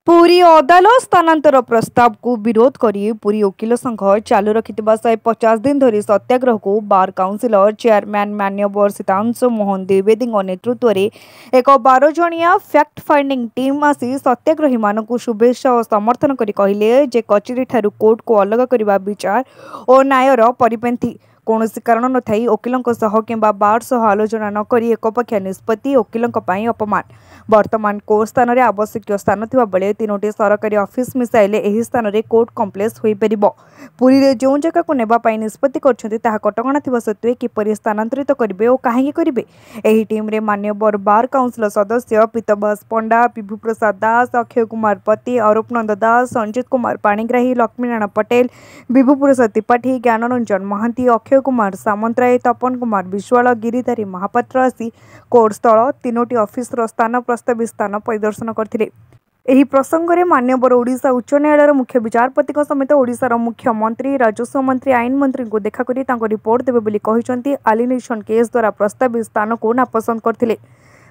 पुरी अदालत स्थानांतर प्रस्ताव को विरोध करी पुरी वकिल संघ चालू रखिथिबा 150 दिन धरी सत्याग्रह को बार काउंसिलर चेयरमैन मान्यवर सीतांशु मोहन द्विवेदी नेतृत्व में एक 12 जणिया फैक्ट फाइंडिंग टीम आसी सत्याग्रही मानक शुभेच्छा और समर्थन करी कहिले जे कचेरी ठारू कोर्ट को अलग करने विचार और न्यायर परिपंथी कौन कारण न थी वकिलों किंबा बार सह आलोचना नक एकपक्षिया निष्पत्ति वकिलों अपमान वर्तमान कोर्ट स्थान में आवश्यक स्थान थिबा बेले तीनोटी सरकारी ऑफिस मिसाइले एही स्थान में कोर्ट कम्प्लेक्स हो पारिबो। पुरी रे जो जगह को नेबा पाई निष्पत्ति करछन्ती ताहा कटकणा थिबा सत्वे किपरि स्थानांतरित करिवे और काहेकि करिवे। एही टीम रे मान्यवर बार काउंसिल सदस्य पीतबस पंडा विभू प्रसाद दास अक्षय कुमार पति अरूप नंद दास संजीत कुमार पाणीग्राही लक्ष्मीनारायण पटेल विभू प्रसाद त्रिपाठी ज्ञानरंजन महांती अक्षय कुमार सामंतराय तपन कुमार विश्वाल गिरिधारी महापात्र आसी कोर्ट स्थल तीनोटी ऑफिस स्थान प्रस्तावित स्थान परिदर्शन करथिले। एही प्रसंग में मान्यवर ओडिशा उच्च न्यायालय मुख्य विचारपति समेत ओडिशार मुख्यमंत्री राजस्व मंत्री आईन मंत्री को देखा करी रिपोर्ट देवे बोली कहिसंती। आलिनेशन केस द्वारा प्रस्तावित स्थान को नापसंद करथिले।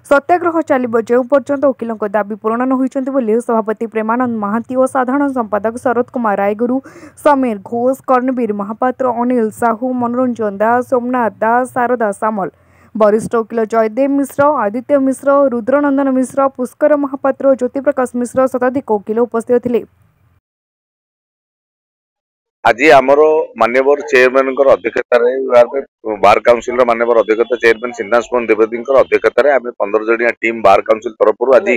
सत्याग्रह चलिब जो पर्यंत वकिलों दाबी पूरण न होइचंती बोली सभापति प्रेमानंद महांती और साधारण संपादक शरद कुमार रायगुरु समीर घोष कर्णवीर महापात्र अनिल साहू मनोरंजन दास सोमनाथ दास शारदा सामल वरिष्ठ वकिल जयदेव मिश्र आदित्य मिश्र रुद्रनंदन मिश्र पुष्कर महापात्र ज्योतिप्रकाश मिश्र शताधिक वकिल उपस्थित थे। आज आमर मान्यवर चेयरमैन अध्यक्षतार बार काउंसिल मान्यवर अध्यक्ष चेयरमैन सीतांशु मोहन द्विवेदी अध्यक्षतार आम 15 जणिया टीम बार काउंसिल तरफ आज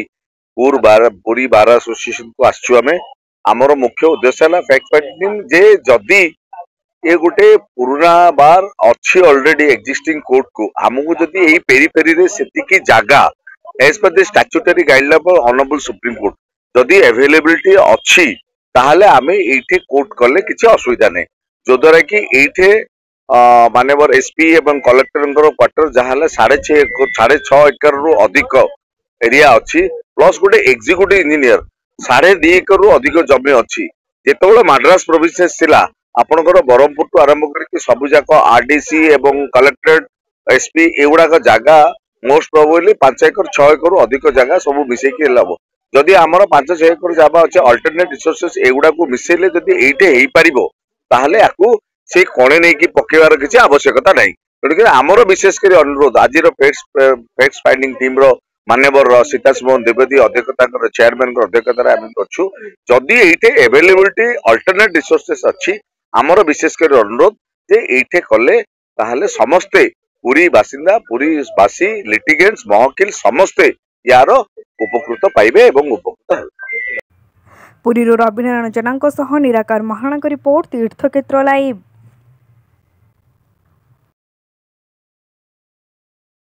पुरी बार एसोसिएशन को आमर मुख्य उद्देश्य है फैक्ट फाइंडिंग जे जदि ये गोटे पुराना बार अच्छी ऑलरेडी एग्जिस्टिंग कोर्ट को आमको जदि यही पेरीफेरी रे सेतिकी जागा as per the statutory guideline of honourable supreme court जदि अवेलेबिलिटी अच्छी ताहले आमे एठे कोर्ट कले किसी असुविधा नहीं जो द्वारा कि एठे मानवर एसपी एवं कलेक्टर क्वार्टर जहाँ 6.5 एकर रु अधिक एरिया अच्छी प्लस गोटे एग्जीक्यूटिव इंजीनियर 2.5 एकर रु अधिक जमी अच्छी जेतेबेले मद्रास प्रोविंस थिला आपणकर ब्रह्मपुर टू आरंभ करके सबुजाक आरडीसी एवं कलेक्टेड एसपी एगुड़ाक जगह मोस्ट प्रोबेबली 5 एकर 6 एकर रु अधिक जगह सब मिसेकी लब जदि आमर 5-6 एकर जगह अच्छे अल्टरनेट रिसोर्सेस एगुड़ा को मिसेले जदि एइटे हेई परिबो ताहले याकू से कोणे नै कि पकेवार किछि आवश्यकता नै। तेणुक आमर विशेषकर अनुरोध आज फैक्ट फाइंडिंग टीम रो मान्यवर सीतांशु मोहन द्विवेदी अध्यक्षता चेयरमैन अध्यक्षतार आम अच्छु जदि एइटे अवेलेबिलिटी अल्टरनेट रिसोर्सेस अच्छी आमर विशेषकर अनुरोध जे एइटे कले ताहले समस्ते पुरी बासिंदा पुरी बासी लिटिगेंट्स महकिल समस्ते यार उपकृत पाइबे एवं उपकृत हेबे। पुरी रविनारायण जनांक सह निराकार महाराणा रिपोर्ट तीर्थक्षेत्र लाइव।